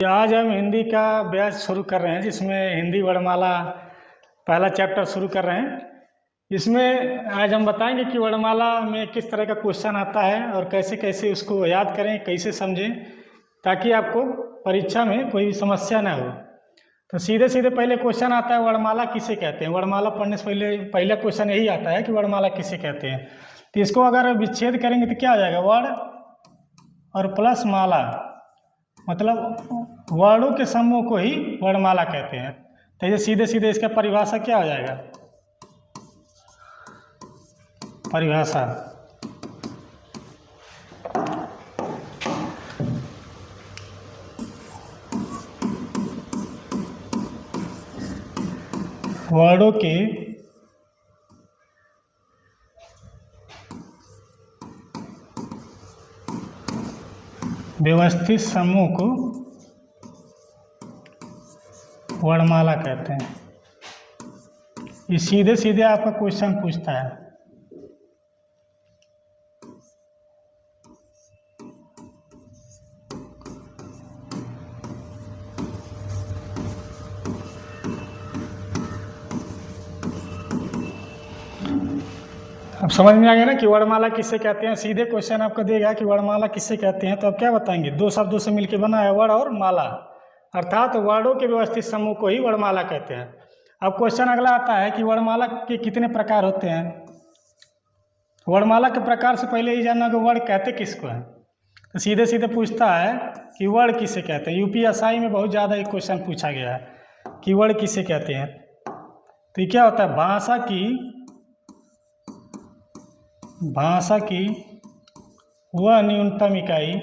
आज हम हिंदी का बैच शुरू कर रहे हैं, जिसमें हिंदी वर्णमाला पहला चैप्टर शुरू कर रहे हैं। इसमें आज हम बताएंगे कि वर्णमाला में किस तरह का क्वेश्चन आता है और कैसे कैसे उसको याद करें, कैसे समझें, ताकि आपको परीक्षा में कोई समस्या ना हो। तो सीधे सीधे पहले क्वेश्चन आता है, वर्णमाला किसे कहते हैं। वर्णमाला पढ़ने से पहले पहला क्वेश्चन यही आता है कि वर्णमाला किसे कहते हैं। तो इसको अगर विच्छेद करेंगे तो क्या हो जाएगा, वर्ण और प्लस माला, मतलब वर्णों के समूह को ही वर्णमाला कहते हैं। तो ये सीधे सीधे इसका परिभाषा क्या हो जाएगा, परिभाषा वर्णों के व्यवस्थित समूह को वर्णमाला कहते हैं। ये सीधे सीधे आपका क्वेश्चन पूछता है। अब समझ में आ गया ना कि वर्णमाला किससे कहते हैं। सीधे क्वेश्चन आपको देगा कि वर्णमाला किससे कहते हैं, तो आप क्या बताएंगे, दो शब्दों से मिलकर बना है वर्ण और माला, अर्थात वर्णों के व्यवस्थित समूह को ही वर्णमाला कहते हैं। अब क्वेश्चन अगला आता है कि वर्णमाला के कितने प्रकार होते हैं। वर्णमाला के प्रकार से पहले ये जानना कि वर्ण कहते किसको है। तो सीधे सीधे पूछता है कि वर्ण किसे कहते हैं। यूपीएसआई में बहुत ज़्यादा एक क्वेश्चन पूछा गया है कि वर्ण किसे कहते हैं। तो ये क्या होता है, भाषा की वह न्यूनतम इकाई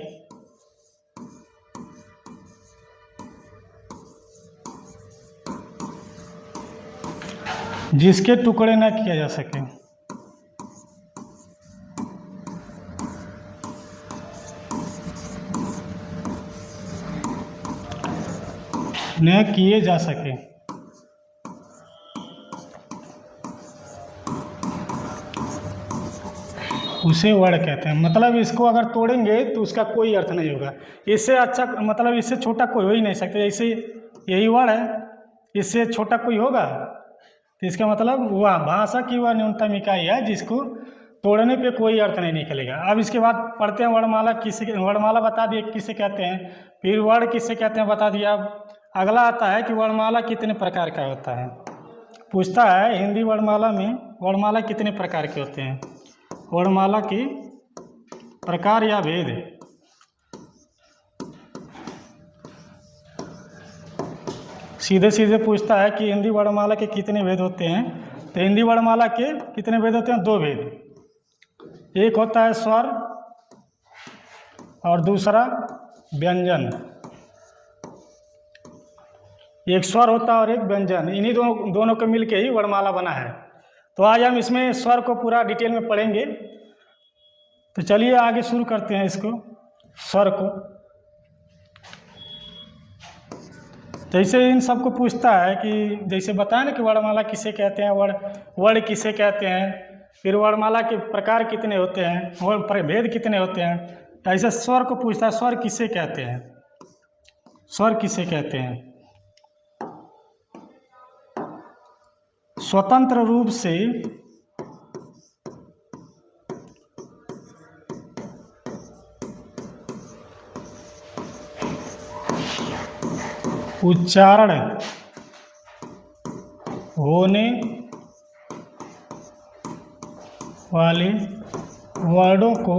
जिसके टुकड़े न किया जा सके। न किए जा सके, उसे वर्ण कहते हैं। मतलब इसको अगर तोड़ेंगे तो उसका कोई अर्थ नहीं होगा। इससे अच्छा, मतलब इससे छोटा कोई हो ही नहीं सकता। जैसे यही वर्ण है, इससे छोटा कोई होगा, तो इसका मतलब वह भाषा की वह न्यूनतम इकाई है जिसको तोड़ने पे कोई अर्थ नहीं निकलेगा। अब इसके बाद पढ़ते हैं वर्णमाला किसे, वर्णमाला बता दिए किसे कहते हैं, फिर वर्ण किसे कहते हैं बता दिया। अब अगला आता है कि वर्णमाला कितने प्रकार का होता है। पूछता है हिंदी वर्णमाला में वर्णमाला कितने प्रकार के होते हैं। वर्णमाला के प्रकार या भेद। सीधे सीधे पूछता है कि हिंदी वर्णमाला के कितने भेद होते हैं। तो हिंदी वर्णमाला के कितने भेद होते हैं, दो भेद। एक होता है स्वर और दूसरा व्यंजन। एक स्वर होता है और एक व्यंजन, इन्हीं दोनों को मिलके ही वर्णमाला बना है। तो आज हम इसमें स्वर को पूरा डिटेल में पढ़ेंगे। तो चलिए आगे शुरू करते हैं इसको, स्वर को। जैसे इन सबको पूछता है कि जैसे बताया ना कि वर्णमाला किसे कहते हैं, वर्ण किसे कहते हैं, फिर वर्णमाला के प्रकार कितने होते हैं, वर्ण भेद कितने होते हैं। ऐसे स्वर को पूछता है, स्वर किसे कहते हैं, स्वर किसे कहते हैं। स्वतंत्र रूप से उच्चारण होने वाले वर्णों को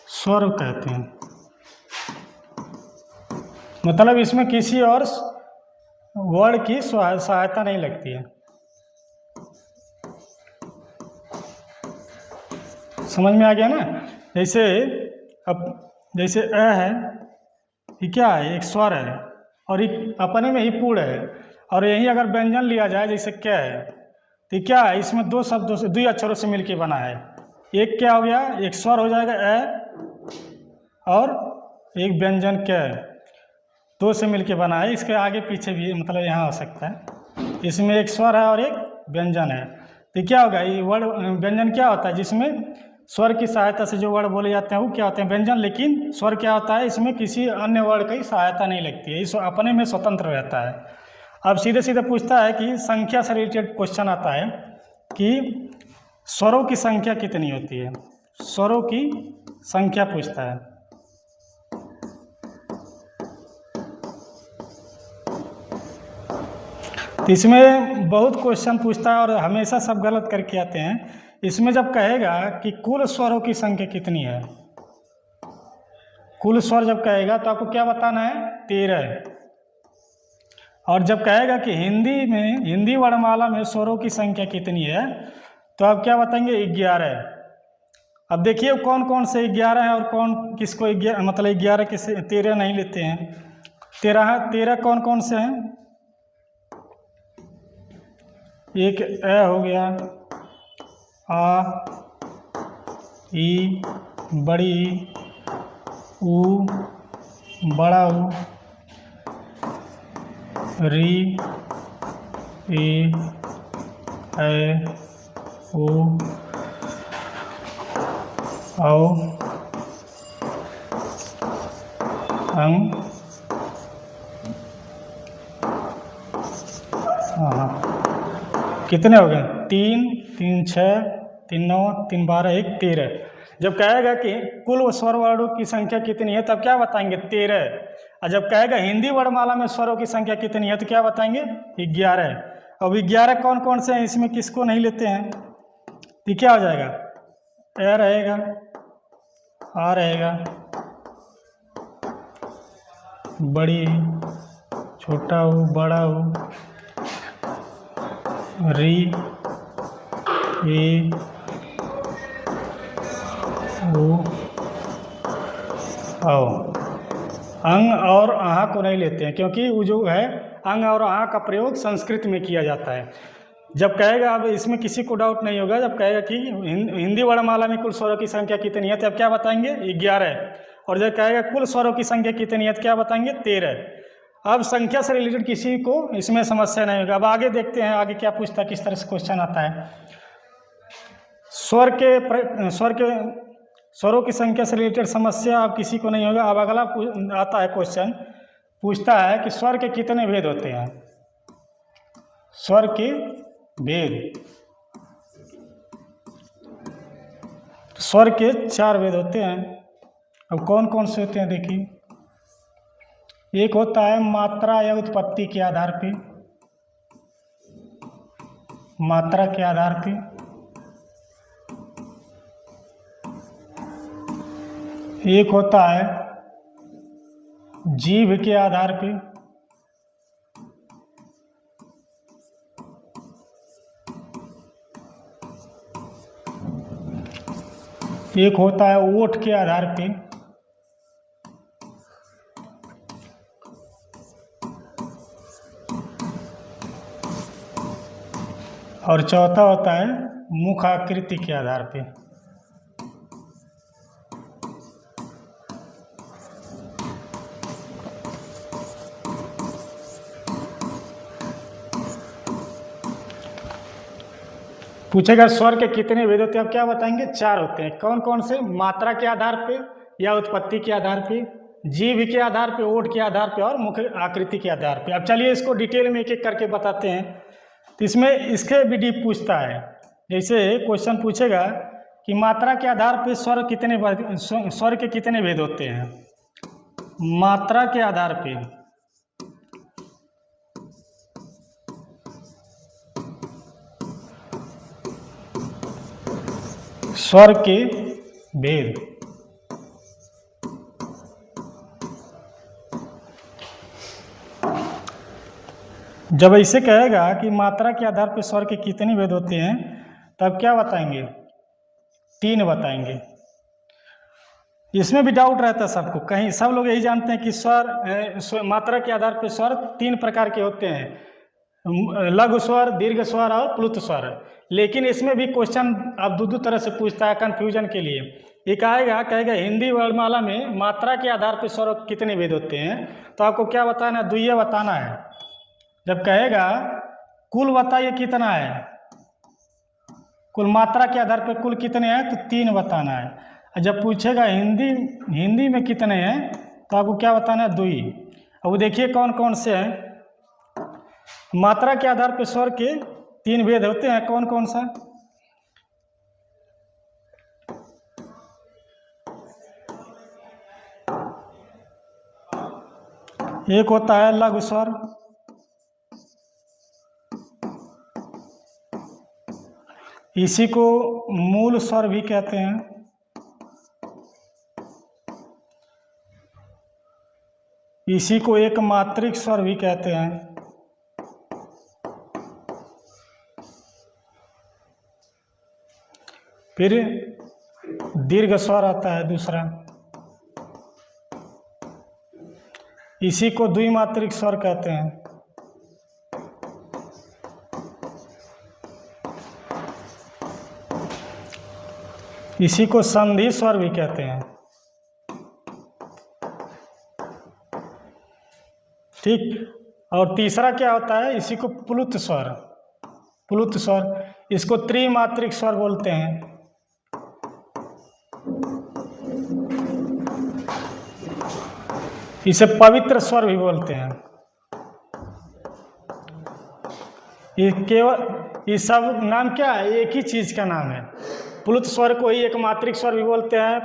स्वर कहते हैं। मतलब इसमें किसी और वर्ण की सहायता नहीं लगती है। समझ में आ गया ना। जैसे अब जैसे अ है, ये क्या है, एक स्वर है और एक अपने में ही पूर्ण है। और यही अगर व्यंजन लिया जाए जैसे क्या है, तो क्या है, इसमें दो शब्दों से, दो अक्षरों से मिलके बना है। एक क्या हो गया, एक स्वर हो जाएगा अ, और एक व्यंजन क्या है, दो से मिलके बना है। इसके आगे पीछे भी मतलब यहाँ हो सकता है। इसमें एक स्वर है और एक व्यंजन है। तो क्या होगा, ये वर्ड व्यंजन क्या होता है, जिसमें स्वर की सहायता से जो वर्ड बोले जाते हैं वो क्या होते हैं, व्यंजन। लेकिन स्वर क्या होता है, इसमें किसी अन्य वर्ड की सहायता नहीं लगती है, इस अपने में स्वतंत्र रहता है। अब सीधे सीधे पूछता है कि संख्या से रिलेटेड क्वेश्चन आता है कि स्वरों की संख्या कितनी होती है, स्वरों की संख्या पूछता है। तो इसमें बहुत क्वेश्चन पूछता है और हमेशा सब गलत करके आते हैं। इसमें जब कहेगा कि कुल स्वरों की संख्या कितनी है, कुल स्वर जब कहेगा तो आपको क्या बताना है, 13। और जब कहेगा कि हिंदी वर्णमाला में स्वरों की संख्या कितनी है, तो आप क्या बताएंगे, 11। अब देखिए कौन कौन से 11 हैं और कौन किसको 11, मतलब 11 किसे 13 नहीं लेते हैं। 13 कौन कौन से हैं, एक ए हो गया, आ, ई, बड़ी ई, ऊ, बड़ा ऊ, री, ए, ओ, औ, अंग। हाँ, कितने हो गए, 3, 3, 6, 3, 9, 3, 12, 1, 13। जब कहेगा कि कुल स्वर वर्णों की संख्या कितनी है तब क्या बताएंगे, 13। और जब कहेगा हिंदी वर्णमाला में स्वरों की संख्या कितनी है तो क्या बताएंगे, 11। अब 11 कौन कौन से हैं, इसमें किसको नहीं लेते हैं, तो क्या हो जाएगा, ए रहेगा, आ रहेगा, बड़ी, छोटा हो, बड़ा हो, री, ए, ओ, औ। अंग और आहा को नहीं लेते हैं क्योंकि वो जो है अंग और आहा का प्रयोग संस्कृत में किया जाता है। जब कहेगा, अब इसमें किसी को डाउट नहीं होगा, जब कहेगा कि हिंदी वर्णमाला में कुल स्वरों की संख्या कितनी है तो अब क्या बताएंगे, 11। और जब कहेगा कुल स्वरों की संख्या कितनी है तो क्या बताएंगे, 13। अब संख्या से रिलेटेड किसी को इसमें समस्या नहीं होगा। अब आगे देखते हैं आगे क्या पूछता है, किस तरह से क्वेश्चन आता है। स्वरों की संख्या से रिलेटेड समस्या अब किसी को नहीं होगा। अब अगला आता है क्वेश्चन, पूछता है कि स्वर के कितने भेद होते हैं, स्वर के भेद। स्वर के 4 भेद होते हैं। अब कौन कौन से होते हैं देखिए, एक होता है मात्रा या उत्पत्ति के आधार पे, मात्रा के आधार पे। एक होता है जीभ के आधार पे, एक होता है ओठ के आधार पे, और चौथा होता है मुख आकृति के आधार पे। पूछेगा स्वर के कितने भेद होते हैं, आप क्या बताएंगे, 4 होते हैं। कौन कौन से, मात्रा के आधार पे या उत्पत्ति के आधार पे, जीभ के आधार पे, ओठ के आधार पे और मुख आकृति के आधार पे। अब चलिए इसको डिटेल में एक एक करके बताते हैं। तो इसमें इसके भी डीप पूछता है। जैसे क्वेश्चन पूछेगा कि मात्रा के आधार पे स्वर के कितने भेद होते हैं। मात्रा के आधार पे स्वर के भेद, जब ऐसे कहेगा कि मात्रा के आधार पर स्वर के कितने भेद होते हैं तब क्या बताएंगे, 3 बताएंगे। इसमें भी डाउट रहता है सबको, कहीं सब लोग यही जानते हैं कि स्वर मात्रा के आधार पर स्वर 3 प्रकार के होते हैं, लघु स्वर, दीर्घ स्वर और प्लुत स्वर। लेकिन इसमें भी क्वेश्चन अब दो तरह से पूछता है कंफ्यूजन के लिए। एक आएगा कहेगा हिंदी वर्णमाला में मात्रा के आधार पर स्वर कितने भेद होते हैं, तो आपको क्या बताना है, 2 बताना है। जब कहेगा कुल बताइए कितना है, कुल मात्रा के आधार पर कुल कितने हैं तो 3 बताना है। और जब पूछेगा हिंदी में कितने हैं तो आपको क्या बताना है 2 ही। अब देखिए कौन कौन से हैं। मात्रा के आधार पर स्वर के 3 भेद होते हैं, कौन कौन सा। एक होता है लघु स्वर, इसी को मूल स्वर भी कहते हैं। इसी को एक मात्रिक स्वर भी कहते हैं। फिर दीर्घ स्वर आता है दूसरा, इसी को द्विमात्रिक स्वर कहते हैं। इसी को संधि स्वर भी कहते हैं। ठीक। और तीसरा क्या होता है, इसी को प्लुत स्वर, प्लुत स्वर, इसको त्रिमात्रिक स्वर बोलते हैं। इसे पवित्र स्वर भी बोलते हैं। ये केवल ये सब नाम क्या है, एक ही चीज का नाम है। प्लुत स्वर को ही एक मात्रिक स्वर भी बोलते हैं,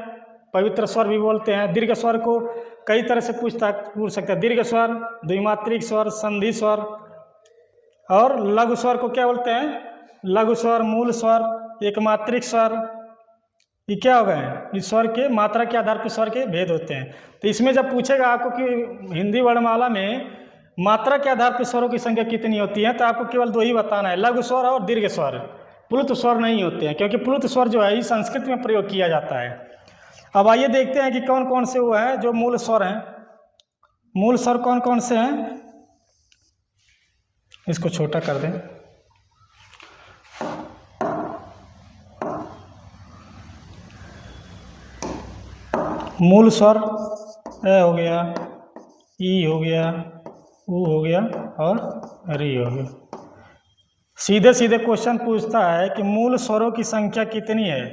पवित्र स्वर भी बोलते हैं। दीर्घ स्वर को कई तरह से पूछ सकते हैं, दीर्घ स्वर, द्विमात्रिक स्वर, संधि स्वर। और लघु स्वर को क्या बोलते हैं, लघु स्वर, मूल स्वर, एक मात्रिक स्वर। ये क्या हो गए, इस स्वर के मात्रा के आधार पर स्वर के भेद होते हैं। तो इसमें जब पूछेगा आपको कि हिंदी वर्णमाला में मात्रा के आधार पर स्वरों की संख्या कितनी होती है, तो आपको केवल 2 ही बताना है, लघु स्वर और दीर्घ स्वर। प्लुत स्वर नहीं होते हैं, क्योंकि प्लुत स्वर जो है ये संस्कृत में प्रयोग किया जाता है। अब आइए देखते हैं कि कौन कौन से वो हैं जो मूल स्वर हैं। मूल स्वर कौन कौन से हैं, इसको छोटा कर दें। मूल स्वर ए हो गया, ई हो गया, ऊ हो गया और री हो गया। सीधे सीधे क्वेश्चन पूछता है कि मूल स्वरों की संख्या कितनी है,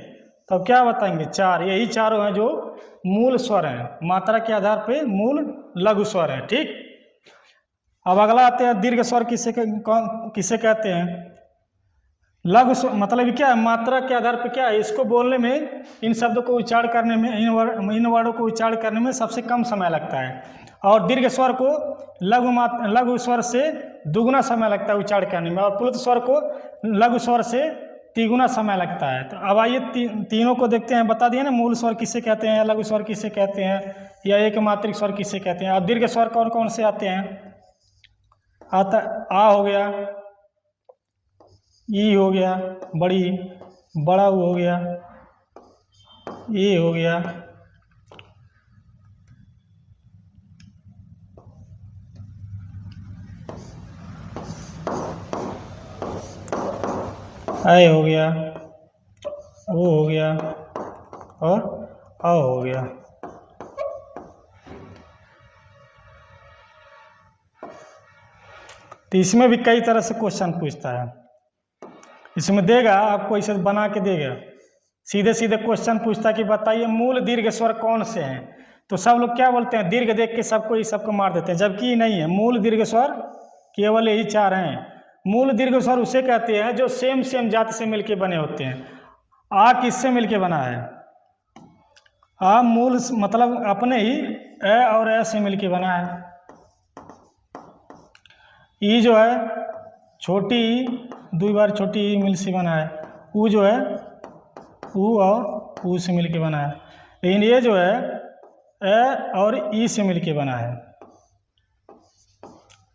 तो क्या बताएंगे 4। यही चारों हैं जो मूल स्वर हैं, मात्रा के आधार पे मूल लघु स्वर हैं। ठीक। अब अगला आते हैं दीर्घ स्वर, किसे कहते हैं। लघु स्वर मतलब क्या है, मात्रा के आधार पर क्या है, इसको बोलने में, इन शब्दों को उच्चारण करने में, इन वर्डों को उच्चारण करने में सबसे कम समय लगता है। और दीर्घ स्वर को लघु स्वर से दुगुना समय लगता है उच्चारण करने में, और प्लुत स्वर को लघु स्वर से तिगुना समय लगता है। तो अब आइए तीनों को देखते हैं। बता दिए ना मूल स्वर किसे कहते हैं, लघु स्वर किसे कहते हैं, या एक मात्रिक स्वर किसे कहते हैं। अब दीर्घ स्वर कौन कौन से आते हैं, आता आ हो गया, ई हो गया बड़ी, बड़ा ऊ हो गया, ए हो गया, ऐ हो गया, ओ हो गया और अ हो गया। तो इसमें भी कई तरह से क्वेश्चन पूछता है। इसमें देगा आपको, इसे बना के देगा, सीधे सीधे क्वेश्चन पूछता है कि बताइए मूल दीर्घ स्वर कौन से हैं। तो सब लोग क्या बोलते हैं, दीर्घ देख के सबको मार देते हैं, जबकि नहीं है। मूल दीर्घ स्वर केवल यही 4 हैं। मूल दीर्घ स्वर उसे कहते हैं जो सेम जाति से मिलके बने होते हैं। आ किससे मिलके बना है, आ मूल मतलब अपने ही ए और ए से मिलके बना है। ई जो है छोटी ई, 2 बार छोटी ई मिल से बना है। ऊ जो है ऊ और ऊ से मिलके बना है। लेकिन ये जो है ए और ई से मिलके बना है,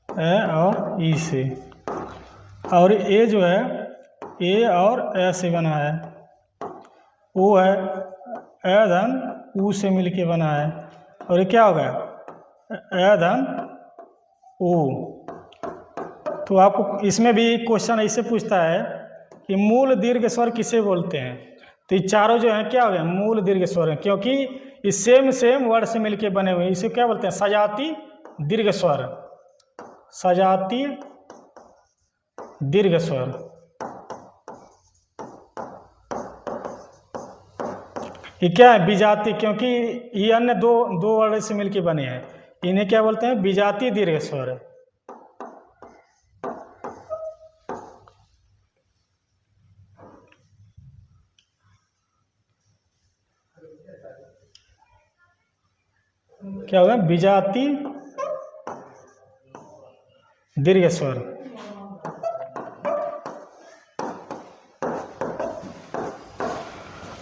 ए और ई से। और ए जो है ए और ए से बना है। ओ है ए धन ऊ से मिलके बना है। और ये क्या होगा, ए धन ओ। तो आपको इसमें भी क्वेश्चन ऐसे पूछता है कि मूल दीर्घ स्वर किसे बोलते हैं। तो ये चारों जो हैं क्या हो गए, मूल दीर्घ स्वर हैं, क्योंकि ये सेम वर्ड से मिलके बने हुए हैं। इसे क्या बोलते हैं, सजाती दीर्घ स्वर, सजाती दीर्घ स्वर। ये क्या है? विजाति, क्योंकि ये अन्य दो दो वर्ण से मिलकर बने हैं, इन्हें क्या बोलते हैं? विजातीय दीर्घ स्वर। क्या होगा? विजातीय दीर्घ स्वर।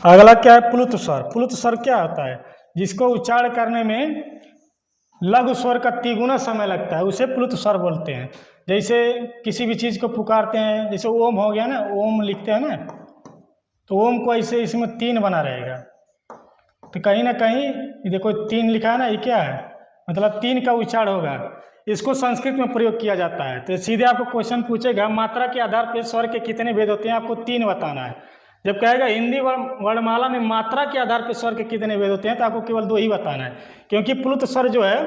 अगला क्या है? प्लुत स्वर। प्लुत स्वर क्या होता है? जिसको उच्चारण करने में लघु स्वर का तिगुना समय लगता है, उसे प्लुत स्वर बोलते हैं। जैसे किसी भी चीज को पुकारते हैं, जैसे ओम हो गया ना, ओम लिखते हैं ना, तो ओम को ऐसे इसमें 3 बना रहेगा, तो कहीं ना कहीं ये देखो 3 लिखा है ना, ये क्या है? मतलब 3 का उच्चारण होगा। इसको संस्कृत में प्रयोग किया जाता है। तो सीधे आपको क्वेश्चन पूछेगा मात्रा के आधार पर स्वर के कितने भेद होते हैं, आपको 3 बताना है। जब कहेगा हिंदी वर्णमाला में मात्रा के आधार पर स्वर के कितने भेद होते हैं, तो आपको केवल 2 ही बताना है, क्योंकि प्लुत स्वर जो है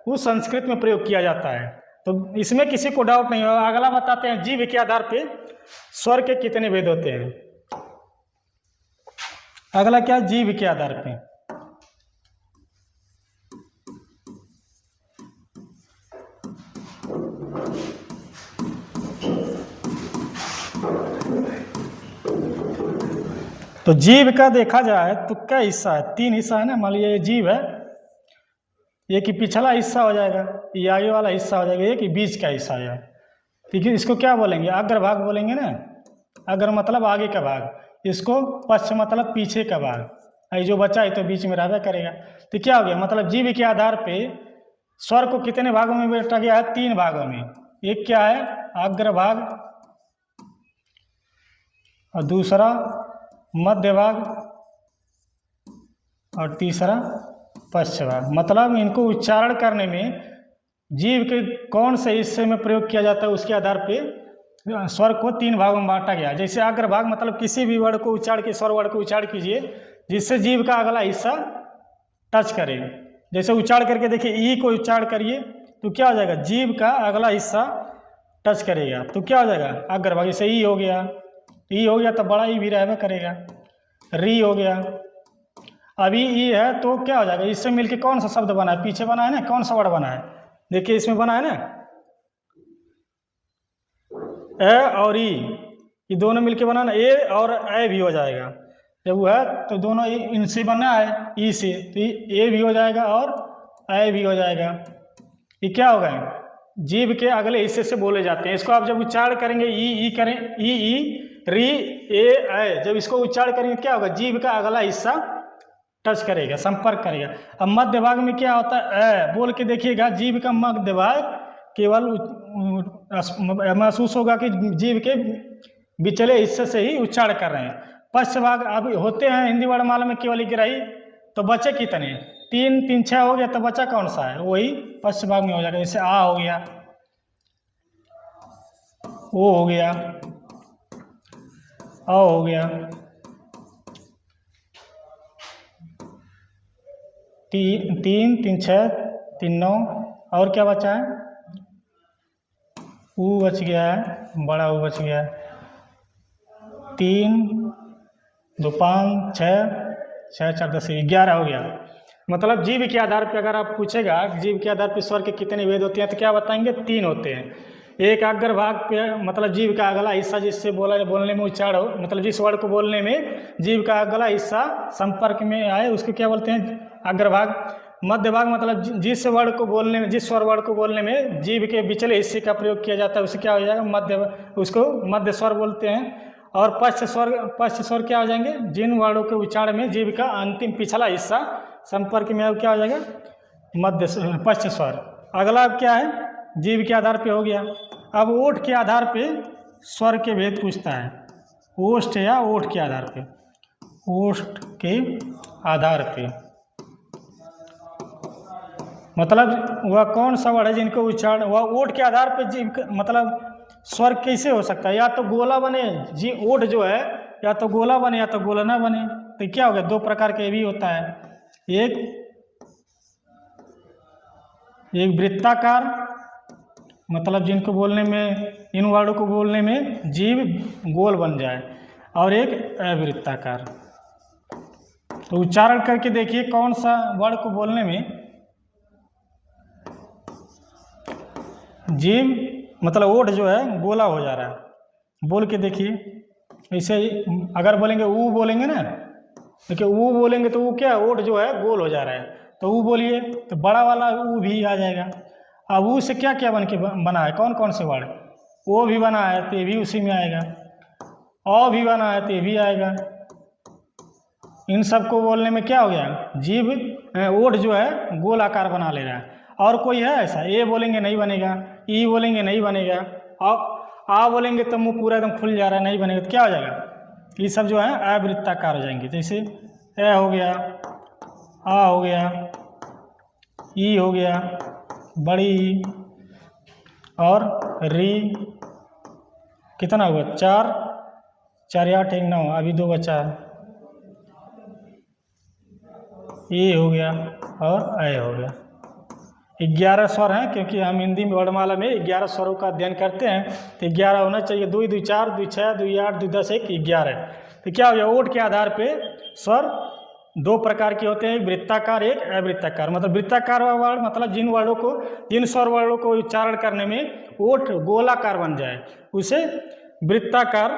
वो संस्कृत में प्रयोग किया जाता है। तो इसमें किसी को डाउट नहीं होगा। अगला बताते हैं जीभ के आधार पर स्वर के कितने भेद होते हैं। अगला क्या? जीभ के आधार पर। तो जीभ का देखा जाए तो क्या हिस्सा है? 3 हिस्सा है ना। मान लीजिए ये जीभ है, ये कि पिछला हिस्सा हो जाएगा, ये आगे वाला हिस्सा हो जाएगा, ये कि बीच का हिस्सा है। ठीक है, इसको क्या बोलेंगे? अग्रभाग बोलेंगे ना। अग्र मतलब आगे का भाग, इसको पश्च मतलब पीछे का भाग। ये जो बच्चा है तो बीच में रहबे करेगा। तो क्या हो गया? मतलब जीभ के आधार पे स्वर को कितने भागों में बांटा गया है? 3 भागों में। एक क्या है? अग्रभाग, और दूसरा मध्य भाग, और तीसरा पश्च भाग। मतलब इनको उच्चारण करने में जीभ के कौन से हिस्से में प्रयोग किया जाता है, उसके आधार पे स्वर को 3 भागों में बांटा गया। जैसे अग्रभाग मतलब किसी भी वर्ड को उच्चारण के स्वर वर्ड को उच्चारण कीजिए जिससे जीभ का अगला हिस्सा टच करे। जैसे उच्चारण करके देखिए, ई को उच्चारण करिए तो क्या हो जाएगा? जीभ का अगला हिस्सा टच करेगा, तो क्या हो जाएगा? अग्रभाग। जैसे ई हो गया, ई हो गया तो बड़ा ई भी रहबे करेगा। री हो गया, अभी ई है तो क्या हो जाएगा? इससे मिलके कौन सा शब्द बना है? पीछे बना है ना, कौन सा वर्ड बना है? देखिए इसमें बना है ना, ए और ई, ये दोनों मिलके बना ना, ए और ए भी हो जाएगा। जब वो है तो दोनों इनसे बना है, ई से, तो ए भी हो जाएगा और ए भी हो जाएगा। ये क्या होगा? जीभ के अगले हिस्से से बोले जाते हैं। इसको आप जब उच्चारण करेंगे, ई करें, ई री ए, जब इसको उच्चारण करेंगे क्या होगा? जीभ का अगला हिस्सा टच करेगा, संपर्क करेगा। अब मध्य भाग में क्या होता है? बोल के देखिएगा, जीभ का मध्य भाग केवल महसूस होगा कि जीभ के बिचले हिस्से से ही उच्चारण कर रहे हैं। पश्च भाग अब होते हैं हिंदी वर्णमाला में केवल गिराई, तो बचे कितने? 3 3 6 हो गया, तो बचा कौन सा है? वही पश्च भाग में हो जाएगा। जैसे आ हो गया, ओ हो गया, अ हो गया, 3 3 6 3 9, और क्या बचा है? ऊ बच गया है, बड़ा ऊ बच गया है। 3 2 5 6 6 4 10 11 हो गया। मतलब जीभ के आधार पर अगर आप पूछेगा जीभ के आधार पर स्वर के कितने भेद होते हैं, तो क्या बताएंगे? 3 होते हैं। एक अग्रभाग पे मतलब जीभ का अगला हिस्सा जिससे बोलने में उच्चारण हो, मतलब जिस वर्ड को बोलने में जीभ का अगला हिस्सा संपर्क में आए, उसको क्या बोलते हैं? अग्रभाग। मध्य भाग मतलब जिस वर्ड को बोलने में, जिस स्वर वर्ड को बोलने में जीभ के पिछले हिस्से का प्रयोग किया जाता है, उसे क्या हो जाएगा? मध्य, उसको मध्य स्वर बोलते हैं। और पश्च स्वर क्या हो जाएंगे? जिन वर्डों के उच्चारण में जीभ का अंतिम पिछला हिस्सा संपर्क में क्या हो जाएगा? मध्य पश्च स्वर। अगला क्या है? जीभ के आधार पे हो गया। अब ओठ के आधार पे स्वर के भेद पूछता है। ओष्ठ या ओठ के आधार पे, ओष्ठ के आधार पे मतलब वह कौन सा वर्ड है जिनको उच्चारण, वह ओठ के आधार पे जीभ मतलब स्वर कैसे हो सकता है? या तो गोला बने, जी ओठ जो है या तो गोला बने या तो गोला ना बने। तो क्या हो गया? 2 प्रकार के भी होता है। एक वृत्ताकार, मतलब जिनको बोलने में, इन वर्डों को बोलने में जीभ गोल बन जाए, और एक अवृत्ताकार। तो उच्चारण करके देखिए कौन सा वर्ड को बोलने में जीभ मतलब ओठ जो है गोला हो जा रहा है। बोल के देखिए ऐसे ही अगर बोलेंगे ऊ बोलेंगे ना, देखिए ऊ बोलेंगे तो ऊ क्या ओठ जो है गोल हो जा रहा है, तो ऊ बोलिए तो बड़ा वाला ऊ भी आ जाएगा। अब ऊ से क्या क्या बना है, कौन कौन से वर्ड, ओ भी बना है तो ये भी उसी में आएगा, औ भी बना है तो ये भी आएगा। इन सब को बोलने में क्या हो गया, जीभ ओठ जो है गोल आकार बना ले रहा है। और कोई है ऐसा, ए बोलेंगे नहीं बनेगा, ई बोलेंगे नहीं बनेगा, आ बोलेंगे तो मुंह पूरा एकदम खुल जा रहा है, नहीं बनेगा तो क्या हो जाएगा, ये सब जो है अवृत्ताकार हो जाएंगे। जैसे ए हो गया, आ हो गया, ई हो गया, बड़ी, और री, कितना हुआ 4 4 8 1 9, अभी 2 बचा है, ए हो गया और ए हो गया। 11 स्वर हैं, क्योंकि हम हिंदी में वर्णमाला में 11 स्वरों का अध्ययन करते हैं, तो 11 होना चाहिए। 2 2 4 2 6 2 8 2 10 1 11। तो क्या हो गया, ओठ के आधार पे स्वर 2 प्रकार के होते हैं, एक वृत्ताकार एक अवृत्ताकार। मतलब वृत्ताकार वर्ड मतलब जिन स्वर वर्णों को उच्चारण करने में ओठ गोलाकार बन जाए उसे वृत्ताकार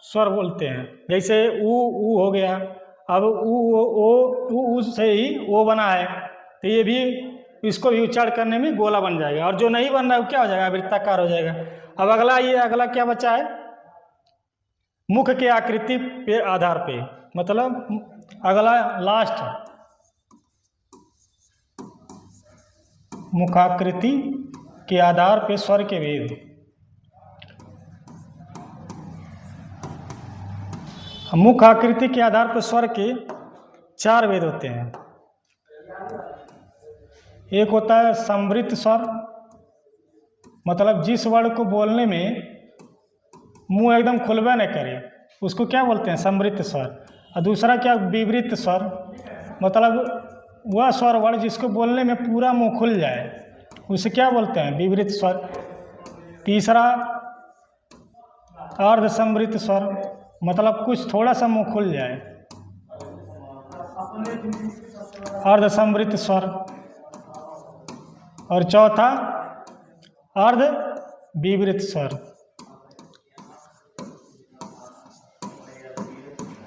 स्वर बोलते हैं। जैसे ऊ हो गया, अब ऊ से ही ओ बना है, तो ये भी इसको भी उच्चारण करने में गोला बन जाएगा। और जो नहीं बन रहा है वो क्या हो जाएगा, वृत्ताकार हो जाएगा। अब अगला क्या बचा है, मुख के आकृति पे आधार पे, मतलब अगला लास्ट मुखाकृति के आधार पे स्वर के भेद। मुख आकृति के आधार पर स्वर के 4 भेद होते हैं। एक होता है संवृत्त स्वर, मतलब जिस वर्ड को बोलने में मुंह एकदम खुलवा न करे उसको क्या बोलते हैं, संवृत्त स्वर। और दूसरा क्या, विवृत्त स्वर, मतलब वह स्वर वर्ड जिसको बोलने में पूरा मुंह खुल जाए उसे क्या बोलते हैं, विवृत्त स्वर। तीसरा अर्ध संवृत्त स्वर, मतलब कुछ थोड़ा सा मुंह खुल जाए, अर्ध संवृत्त स्वर। और चौथा अर्ध विवृत्त स्वर,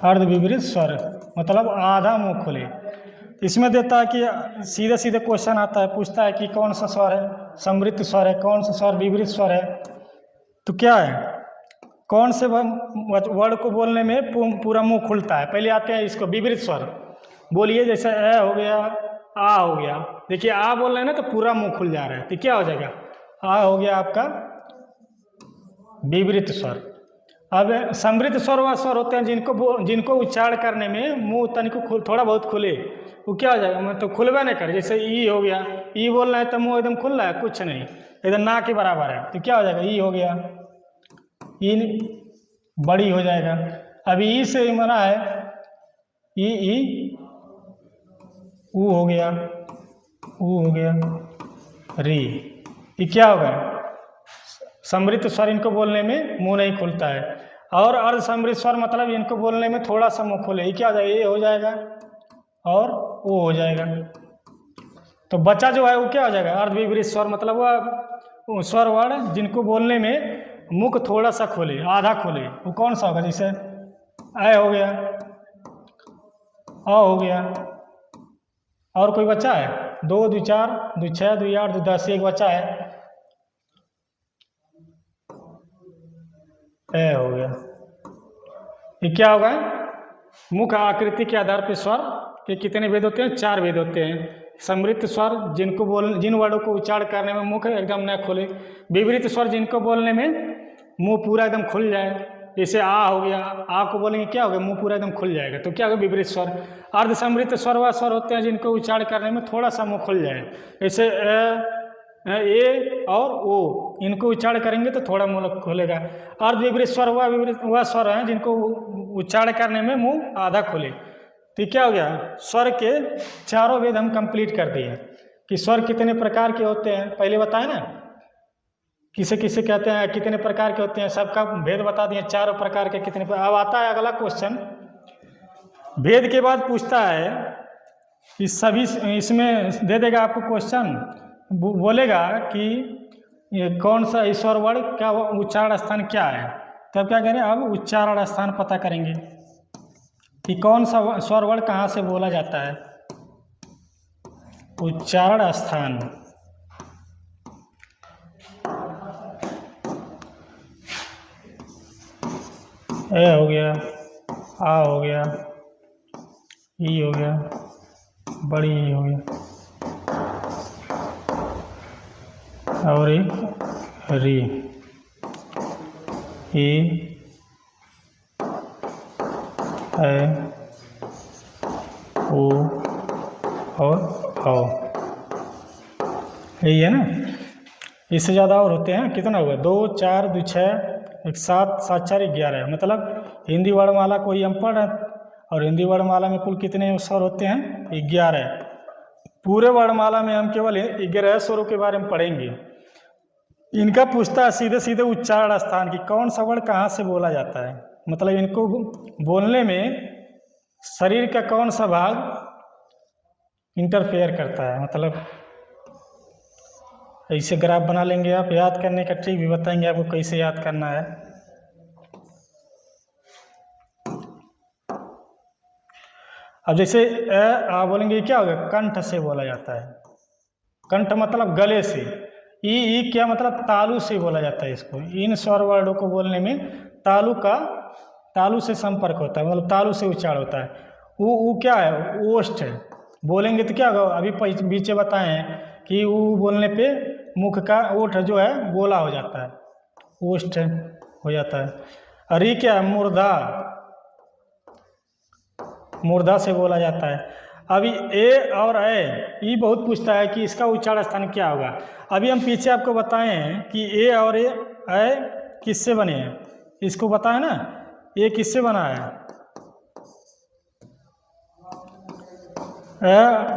अर्ध विवृत्त स्वर मतलब आधा मुंह खुले। इसमें देता है कि सीधे सीधे क्वेश्चन आता है, पूछता है कि कौन सा स्वर है संवृत्त स्वर है, कौन सा स्वर विवृत्त स्वर है। तो क्या है, कौन से वर्ड को बोलने में पूरा मुंह खुलता है। पहले आते हैं इसको विवृत्त स्वर, बोलिए जैसे ए हो गया, आ हो गया, देखिए आ बोल रहे हैं ना तो पूरा मुंह खुल जा रहा है, तो क्या हो जाएगा, आ हो गया आपका विवृत्त स्वर। अब संवृत्त स्वर वह स्वर होते हैं जिनको उच्चारण करने में मुंह तनिको थोड़ा बहुत खुले, वो क्या हो जाएगा, मतलब खुलवा नहीं करे। जैसे ई हो गया, ई बोल रहे हैं तो मुंह एकदम खुल रहा है, कुछ नहीं, एकदम ना के बराबर है, तो क्या हो जाएगा, ई हो गया, ई बड़ी हो जाएगा। अभी ई से मना है, ई ऊ हो गया, ऊ हो गया, री, ये क्या होगा, समृद्ध स्वर इनको बोलने में मुंह नहीं खुलता है। और अर्ध समृद्ध स्वर मतलब इनको बोलने में थोड़ा सा मुंह खोले, ये क्या हो जाएगा, ये हो जाएगा और वो हो जाएगा। तो बच्चा जो है वो क्या हो जाएगा, अर्ध विपरीत स्वर, मतलब वह स्वर वर्ड जिनको बोलने में मुख थोड़ा सा खोले, आधा खोले, वो कौन सा होगा, जैसे ए हो गया, अ हो गया, और कोई बच्चा है, 2 2 4 2 6 2 8 2 10, एक बच्चा है, ए हो गया। ये क्या होगा, मुख आकृति के आधार पर स्वर के कितने भेद होते हैं, 4 भेद होते हैं। समृद्ध स्वर जिन वर्डों को उच्चारण करने में मुख एकदम न खोले, विपरीत स्वर जिनको बोलने में मुंह पूरा एकदम खुल जाए, जैसे आ हो गया, आ को बोलेंगे क्या हो गया, मुंह पूरा एकदम खुल जाएगा, तो क्या होगा विपरीत स्वर। अर्ध समृद्ध स्वर वह स्वर होते हैं जिनको उच्चारण करने में थोड़ा सा मुंह खुल जाए, जैसे ए और ओ, इनको उच्चारण करेंगे तो थोड़ा मुंह खोलेगा। अर्ध विपरीत स्वर वह स्वर हैं जिनको उच्चारण करने में मुंह आधा खोले। तो क्या हो गया, स्वर के 4 भेद हम कंप्लीट कर दिए कि स्वर कितने प्रकार के होते हैं, पहले बताए ना, किसे किसे कहते हैं, कितने प्रकार के होते हैं, सबका भेद बता दिए, 4 प्रकार के कितने। अब आता है अगला क्वेश्चन, भेद के बाद पूछता है कि सभी, इसमें दे देगा आपको क्वेश्चन, बोलेगा कि ये कौन सा ईश्वर वर्ण का उच्चारण स्थान क्या है। तब क्या करें, अब उच्चारण स्थान पता करेंगे कि कौन सा स्वर वर्ण कहाँ से बोला जाता है। उच्चारण स्थान, ए हो गया, आ हो गया, ई हो गया, बड़ी ई हो गया, और एक री, ई, ए, ओ और औ। यही है ना, इससे ज़्यादा और होते हैं। कितना हुआ, 2 4 2 6 1 7 7 4 11। मतलब हिंदी वर्णमाला को ही हम पढ़ रहे हैं, और हिंदी वर्णमाला में कुल कितने स्वर होते हैं, 11। पूरे वर्णमाला में हम केवल 11 स्वरों के बारे में पढ़ेंगे। इनका पूछता है सीधे सीधे उच्चारण स्थान की कौन सा वर्ण कहाँ से बोला जाता है। मतलब इनको बोलने में शरीर का कौन सा भाग इंटरफेयर करता है। मतलब ऐसे ग्राफ बना लेंगे आप, याद करने का ट्रिक भी बताएंगे आपको कैसे याद करना है। अब जैसे बोलेंगे क्या होगा, कंठ से बोला जाता है। कंठ मतलब गले से। ई क्या मतलब तालु से बोला जाता है इसको। इन स्वर वर्णों को बोलने में तालु से संपर्क होता है, मतलब तालु से उच्चारण होता है। ऊ क्या है, ओष्ठ है। बोलेंगे तो क्या होगा, अभी पीछे बताए हैं कि ऊ बोलने पे मुख का ओठ जो है गोला हो जाता है, ओष्ठ हो जाता है। और ये क्या है, मुर्दा से बोला जाता है। अभी ए और ए, ये बहुत पूछता है कि इसका उच्चारण स्थान क्या होगा। अभी हम पीछे आपको बताए हैं कि ए और ए किससे बने हैं, इसको बताए ना, ए किससे बना है,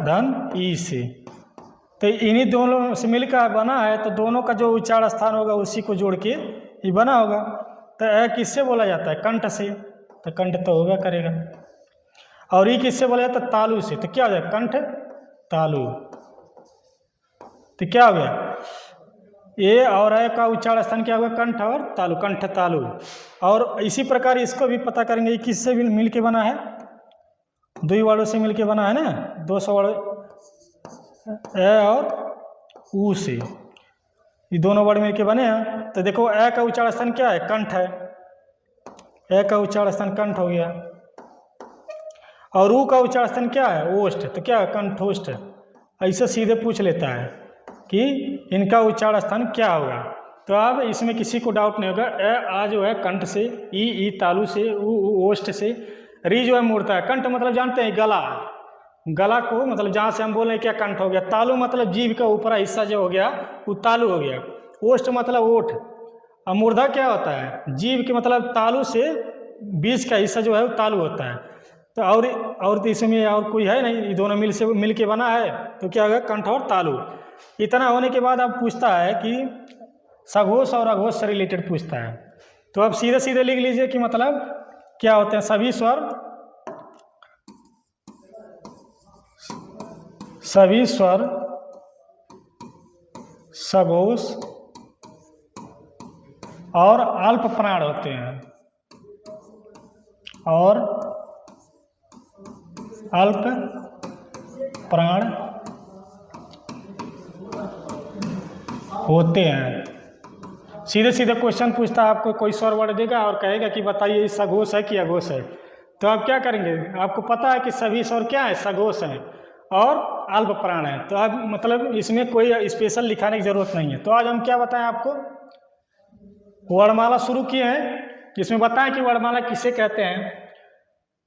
धन ई से। तो इन्हीं दोनों से मिलकर बना है, तो दोनों का जो उच्चारण स्थान होगा उसी को जोड़ के ये बना होगा। तो ए किससे बोला जाता है, कंठ से, तो कंठ तो होगा करेगा। और ये किससे बोला जाता है, तालु से। तो क्या हो जाएगा, कंठ तालु। तो क्या हो गया, ए और ए का उच्चारण स्थान क्या होगा, कंठ और तालु, कंठ तालु। और इसी प्रकार इसको भी पता करेंगे, किससे भी मिल के बना है, 2 वर्णों से मिल के बना है ना, 200 वर्ण ए और ऊ से, ये दोनों वर्ण मिल के बने हैं। तो देखो ए का उच्चारण स्थान क्या है, कंठ है, ए का उच्चारण स्थान कंठ हो गया। और ऊ का उच्चारण स्थान क्या है, ओष्ठ। तो क्या है, कंठोष्ठ। ऐसे सीधे पूछ लेता है कि इनका उच्चारण स्थान क्या होगा। तो अब इसमें किसी को डाउट नहीं होगा। ए आ जो है कंठ से, ई तालु से, ऊ ओष्ठ से, री जो है मूर्ता है। कंठ मतलब जानते हैं गला, गला को मतलब जहाँ से हम बोले क्या कंठ हो गया। तालु मतलब जीभ का ऊपरा हिस्सा जो हो गया वो तालु हो गया। ओष्ठ मतलब ओठ। और मूर्धा क्या होता है, जीभ के मतलब तालु से बीच का हिस्सा जो है वो तालु होता है। तो और तो इसमें और कोई है नहीं, ये दोनों मिल के बना है, तो क्या होगा, कंठ और तालु। इतना होने के बाद अब पूछता है कि सघोष और अघोष से रिलेटेड पूछता है। तो अब सीधे सीधे लिख लीजिए कि मतलब क्या होते हैं, सभी स्वर सघोष और अल्प प्राण होते हैं, और अल्प प्राण होते हैं। सीधे सीधे क्वेश्चन पूछता है, आपको कोई स्वर वर्ड देगा और कहेगा कि बताइए सघोष है कि अघोष है। तो आप क्या करेंगे, आपको पता है कि सभी स्वर क्या है, सघोष हैं और अल्प प्राण है। तो अब मतलब इसमें कोई स्पेशल लिखाने की जरूरत नहीं है। तो आज हम क्या बताएं आपको, वर्णमाला शुरू किए हैं, जिसमें बताएं कि वर्णमाला किसे कहते हैं।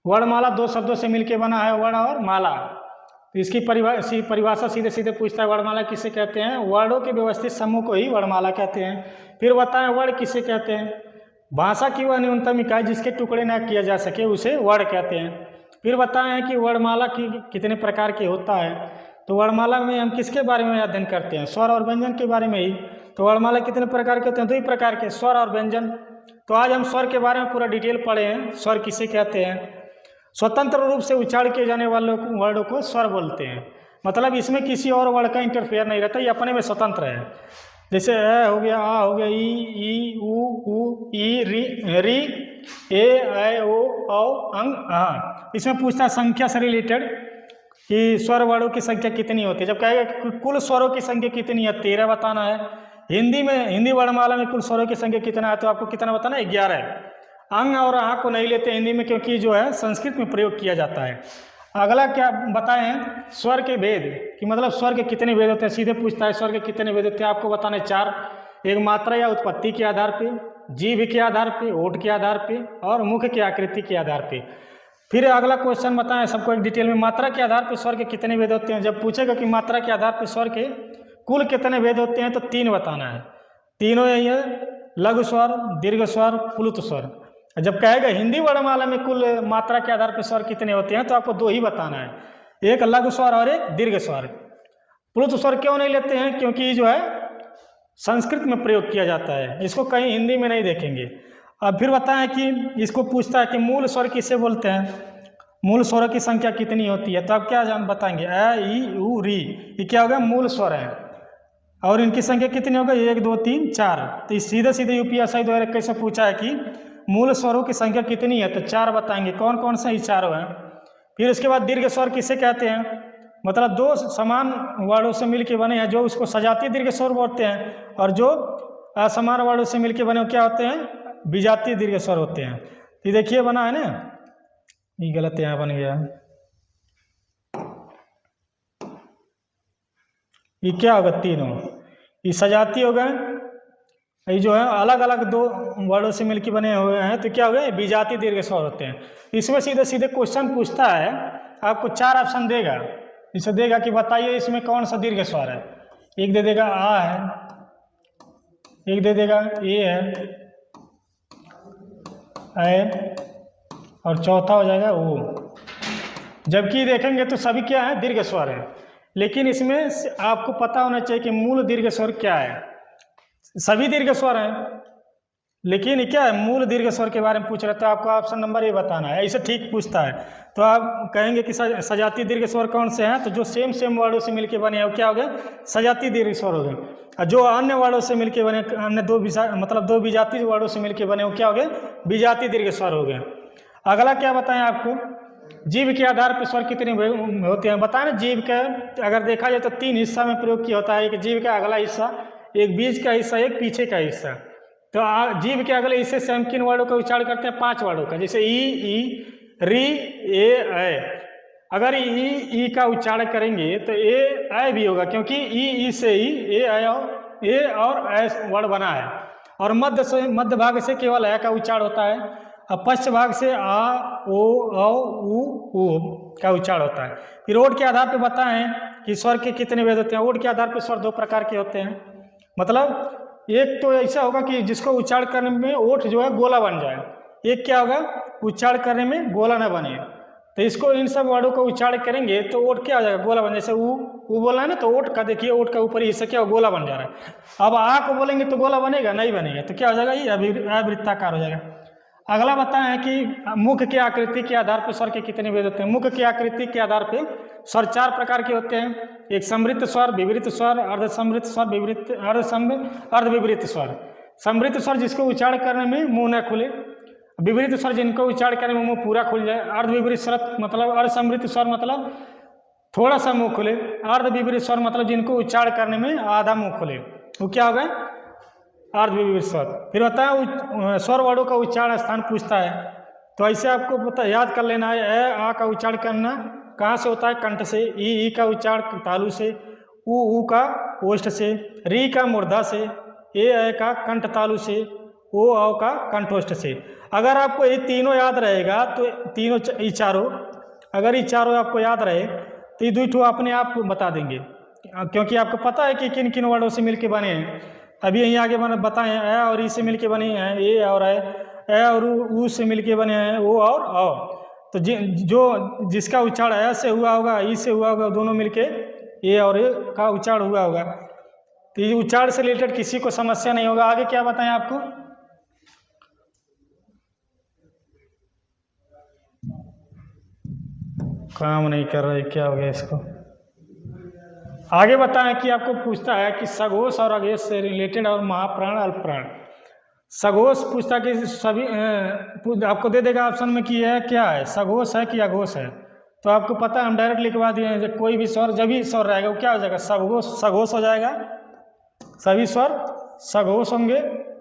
वर्णमाला 2 शब्दों से मिलकर बना है, वर्ण और माला। तो इसकी परिभाषा सीधे सीधे पूछता है, वर्णमाला किसे कहते हैं, वर्णों के व्यवस्थित समूह को ही वर्णमाला कहते हैं। फिर बताएं वर्ण किसे कहते हैं, भाषा की वह न्यूनतम इकाई जिसके टुकड़े न किया जा सके उसे वर्ण कहते हैं। फिर बताएं कि वर्णमाला की कितने प्रकार के होता है। तो वर्णमाला में हम किसके बारे में अध्ययन करते हैं, स्वर और व्यंजन के बारे में ही। तो वर्णमाला कितने प्रकार के होते हैं, 2 ही प्रकार के, स्वर और व्यंजन। तो आज हम स्वर के बारे में पूरा डिटेल पढ़े हैं, स्वर किसे कहते हैं। स्वतंत्र रूप से उच्चारण किए जाने वाले वर्डों को स्वर बोलते हैं। मतलब इसमें किसी और वर्ड का इंटरफेयर नहीं रहता, ये अपने में स्वतंत्र है। जैसे ए हो गया, आ हो गया, ई ऊ ई री ए ओ अंग आ। इसमें पूछता है संख्या से रिलेटेड कि स्वर वर्णों की संख्या कितनी होती है। जब कहेगा कि कुल स्वरों की संख्या कितनी है, 13 बताना है। हिंदी वर्णमाला में कुल स्वरों की संख्या कितना है, तो आपको कितना बताना है, 11 है। अंग और आ को नहीं लेते हिंदी में, क्योंकि जो है संस्कृत में प्रयोग किया जाता है। अगला क्या बताएं, स्वर के भेद कि मतलब स्वर के कितने भेद होते हैं। सीधे पूछता है स्वर के कितने भेद होते हैं, आपको बताने 4। एक मात्रा या उत्पत्ति के आधार पे, जीभ के आधार पे, ओठ के आधार पे और मुख की आकृति के आधार पे। फिर अगला क्वेश्चन बताएं सबको एक डिटेल में, मात्रा के आधार पर स्वर के कितने भेद होते हैं। जब पूछेगा कि मात्रा के आधार पर स्वर के कुल कितने भेद होते हैं, तो 3 बताना है। तीनों यही है, लघु स्वर, दीर्घ स्वर, प्लुत स्वर। जब कहेगा हिंदी वर्णमाला में कुल मात्रा के आधार पर स्वर कितने होते हैं, तो आपको 2 ही बताना है, एक लघु स्वर और एक दीर्घ स्वर। प्लुत स्वर क्यों नहीं लेते हैं, क्योंकि जो है संस्कृत में प्रयोग किया जाता है, इसको कहीं हिंदी में नहीं देखेंगे। अब फिर बताएं कि इसको पूछता है कि मूल स्वर किसे बोलते हैं, मूल स्वरों की संख्या कितनी होती है। तो आप क्या बताएंगे, ए ई ऊ री, ये क्या होगा, मूल स्वर है। और इनकी संख्या कितनी होगा, 1 2 3 4। तो सीधे सीधे यूपीएससी द्वारा कैसे पूछा है कि मूल स्वरों की संख्या कितनी है, तो 4 बताएंगे। कौन कौन से, ये चारों हैं। फिर उसके बाद दीर्घ स्वर किसे कहते हैं, मतलब 2 समान वर्णों से मिलकर बने हैं, जो उसको सजातीय दीर्घ स्वर बोलते हैं। और जो असमान वर्णों से मिलकर बने क्या होते हैं, विजातीय दीर्घ स्वर होते हैं। ये देखिए बना है ना, ये गलत यहाँ बन गया, ये क्या होगा, तीनों ये सजाती हो गए। ये जो है अलग अलग 2 वर्डों से मिलकर बने हुए हैं, तो क्या हो गए, विजातीय दीर्घ स्वर होते हैं। इसमें सीधे सीधे क्वेश्चन पूछता है, आपको 4 ऑप्शन देगा। इसे देगा कि बताइए इसमें कौन सा दीर्घ स्वर है। एक दे देगा आ है, एक दे देगा ए है, और चौथा हो जाएगा ओ। जबकि देखेंगे तो सभी क्या है, दीर्घ स्वर है। लेकिन इसमें आपको पता होना चाहिए कि मूल दीर्घ स्वर क्या है। सभी दीर्घ स्वर हैं, लेकिन क्या है, मूल दीर्घ स्वर के बारे में पूछ रहा था, आपको ऑप्शन नंबर ए बताना है। ऐसे ठीक पूछता है तो आप कहेंगे कि सजातीय दीर्घ स्वर कौन से हैं, तो जो सेम वर्डों से मिलकर बने हैं वो क्या हो गए, सजातीय दीर्घ स्वर हो गए। और जो अन्य वर्डों से मिलकर बने, अन्य 2 विजातीय वर्डों से मिलकर बने वो क्या हो गए, विजातीय दीर्घ स्वर हो गए। अगला क्या बताएं आपको, जीभ के आधार पर स्वर कितने होते हैं बताएं ना। जीभ का अगर देखा जाए तो 3 हिस्सा में प्रयोग किया होता है, एक जीभ का अगला हिस्सा, एक बीच का हिस्सा, एक पीछे का हिस्सा। तो जीभ के अगले हिस्से से हम किन वर्डों का उच्चारण करते हैं, 5 वर्डों का। जैसे ई री ए। अगर ई का उच्चारण करेंगे तो ए भी होगा, क्योंकि ई से ही ए और ए वर्ड बना है। और मध्य भाग से केवल ए का उच्चारण होता है, और पश्च भाग से आ ओ औ उ का उच्चारण होता है। फिर ओठ के आधार पर बताएं कि स्वर के कितने भेद होते हैं। ओठ के आधार पर स्वर 2 प्रकार के होते हैं। मतलब एक तो ऐसा होगा कि जिसको उच्चारण करने में ओठ जो है गोला बन जाए, एक क्या होगा, उच्चारण करने में गोला ना बने। तो इसको इन सब वर्डों को उच्चारण करेंगे तो ओठ क्या हो जाएगा, गोला बन। जैसे ऊ बोला है ना, तो ओठ का देखिए, ओठ का ऊपरी हिस्सा क्या गोला बन जा रहा है। अब आ को बोलेंगे तो गोला बनेगा, नहीं बनेगा, तो क्या हो जाएगा, ये अवृत्ताकार हो जाएगा। अगला बताएं कि मुख की आकृति के आधार पर स्वर के कितने भेद होते हैं। मुख की आकृति के आधार पर स्वर 4 प्रकार के होते हैं। एक समृद्ध स्वर, विवृत स्वर, अर्धसमृद्ध स्वर, अर्धविवृत स्वर। समृद्ध स्वर जिसको उच्चारण करने में मुंह न खुले, विवृत स्वर जिनको उच्चारण करने में मुंह पूरा खुल जाए। अर्धविवृत स्वर मतलब, अर्धसमृद्ध स्वर मतलब थोड़ा सा मुंह खुले। अर्धविवृत स्वर मतलब जिनको उच्चारण करने में आधा मुंह खुले, वो क्या होगा, अर्धविवृत स्वर। फिर होता है स्वर वर्णों का उच्चारण स्थान पूछता है, तो ऐसे आपको पता याद कर लेना है। ए आ का उच्चारण करना कहाँ से होता है, कंठ से। ई का उच्चारण तालु से। ऊ का ओष्ठ से। री का मूर्धा से। ए का कंठ तालु से। ओ का कंठोष्ठ से। अगर आपको ये तीनों याद रहेगा तो तीनों ये चारों, अगर ये चारों आपको याद रहे तो ये 2 अपने आप बता देंगे, क्योंकि आपको पता है कि किन किन वर्डों से मिलके बने हैं। अभी यहीं आगे मैंने बताए हैं, ए और ई से मिलके बने हैं, ए और ऊ से मिलके बने हैं, ओ और औ। तो जो जिसका उच्चारण ए से हुआ होगा, ई से हुआ होगा, दोनों मिलके ए और ए का उच्चारण हुआ होगा। तो ये उच्चारण से रिलेटेड किसी को समस्या नहीं होगा। आगे क्या बताएं आपको, काम नहीं कर रहा है, क्या हो गया इसको। आगे बताएं कि आपको पूछता है कि सघोष और अघोष से रिलेटेड और महाप्राण अल्पप्राण। सघोष पूछता कि सभी आपको दे देगा ऑप्शन में कि यह क्या है, सघोष है कि अघोष है। तो आपको पता है, हम डायरेक्ट लिखवा दिए हैं, जब कोई भी स्वर जब भी स्वर रहेगा वो क्या हो जाएगा, सघोष सघोष हो जाएगा। सभी स्वर सघोष होंगे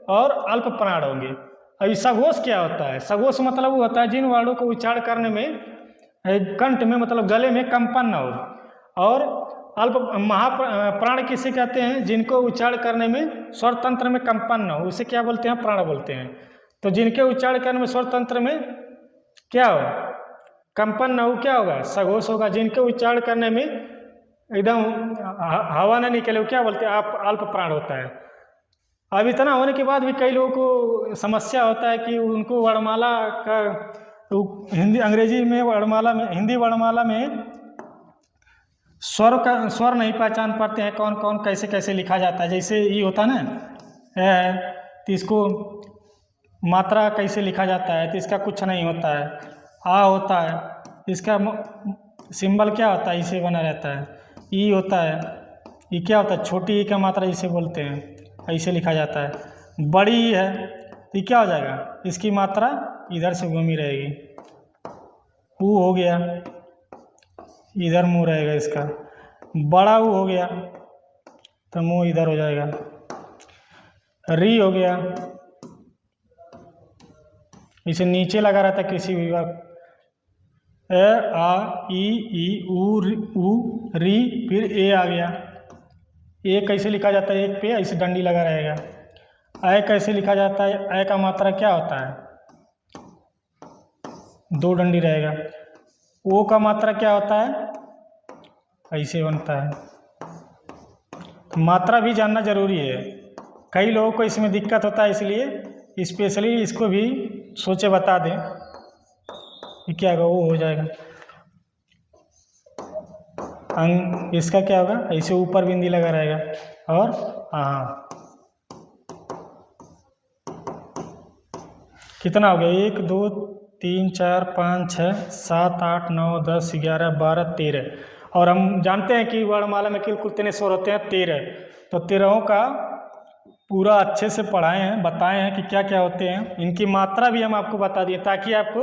और अल्प प्राण होंगे। अभी सघोष क्या होता है, सघोष मतलब वो होता है जिन वर्णों को उच्चारण करने में कंठ में मतलब गले में कंपन न हो। और अल्प महाप्राण किसे कहते हैं, जिनको उच्चारण करने में स्वर तंत्र में कंपन न हो, उसे क्या बोलते हैं, प्राण बोलते हैं। तो जिनके उच्चारण करने में स्वर तंत्र में क्या हो, कंपन न हो, क्या होगा, सघोष होगा। जिनके उच्चारण करने में एकदम हवा न निकले वो क्या बोलते हैं, आप अल्प प्राण होता है। अब इतना होने के बाद भी कई लोगों को समस्या होता है कि उनको वर्णमाला का हिंदी अंग्रेजी में वर्णमाला में हिंदी वर्णमाला में स्वर नहीं पहचान पाते हैं, कौन कौन कैसे कैसे लिखा जाता है। जैसे ये होता है ना, तो इसको मात्रा कैसे लिखा जाता है, तो इसका कुछ नहीं होता है। आ होता है, इसका सिंबल क्या होता है, इसे बना रहता है। ई होता है, ये क्या होता है, छोटी ई का मात्रा इसे बोलते हैं, ऐसे लिखा जाता है। बड़ी ई है तो ये क्या हो जाएगा, इसकी मात्रा इधर से घूमी रहेगी। ऊ हो गया, इधर मुंह रहेगा इसका। बड़ा ऊ हो गया तो मुंह इधर हो जाएगा। री हो गया, इसे नीचे लगा रहता है किसी भी बात। ए आ ई ऊ री, फिर ए आ गया। ए कैसे लिखा जाता है, एक पे ऐसे डंडी लगा रहेगा। ए कैसे लिखा जाता है, ए का मात्रा क्या होता है, दो डंडी रहेगा। ओ का मात्रा क्या होता है, ऐसे बनता है। तो मात्रा भी जानना जरूरी है, कई लोगों को इसमें दिक्कत होता है, इसलिए स्पेशली इसको भी सोचे बता दें कि क्या होगा, वो हो जाएगा। अंग इसका क्या होगा, ऐसे ऊपर बिंदी लगा रहेगा। और हाँ, कितना हो गया, 1 2 3 4 5 6 7 8 9 10 11 12 13। और हम जानते हैं कि वर्णमाला में कुल कितने स्वर होते हैं, 13। तो 13 का पूरा अच्छे से पढ़ाए हैं, बताए हैं कि क्या क्या होते हैं। इनकी मात्रा भी हम आपको बता दिए, ताकि आपको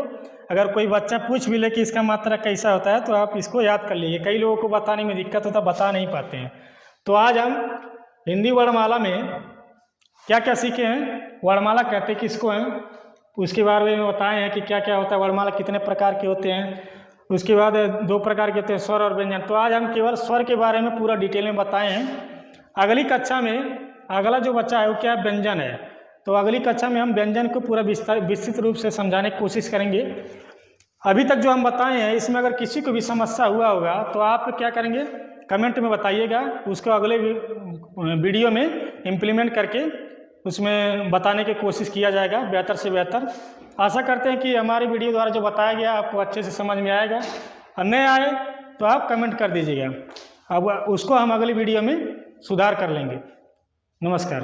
अगर कोई बच्चा पूछ भी ले कि इसका मात्रा कैसा होता है तो आप इसको याद कर लीजिए। कई लोगों को बताने में दिक्कत होता है, बता नहीं पाते हैं। तो आज हम हिंदी वर्णमाला में क्या क्या सीखे हैं, वर्णमाला कहते किसको हैं, उसके बारे में बताए हैं कि क्या क्या होता है, वर्णमाला कितने प्रकार के होते हैं। उसके बाद 2 प्रकार के होते हैं, स्वर और व्यंजन। तो आज हम केवल स्वर के बारे में पूरा डिटेल में बताए हैं। अगली कक्षा में अगला जो बच्चा है वो क्या, व्यंजन है। तो अगली कक्षा में हम व्यंजन को पूरा विस्तृत रूप से समझाने की कोशिश करेंगे। अभी तक जो हम बताए हैं इसमें अगर किसी को भी समस्या हुआ होगा तो आप क्या करेंगे, कमेंट में बताइएगा, उसको अगले वीडियो में इम्प्लीमेंट करके उसमें बताने की कोशिश किया जाएगा बेहतर से बेहतर। आशा करते हैं कि हमारे वीडियो द्वारा जो बताया गया आपको अच्छे से समझ में आएगा। और नहीं आए तो आप कमेंट कर दीजिएगा, अब उसको हम अगली वीडियो में सुधार कर लेंगे। नमस्कार।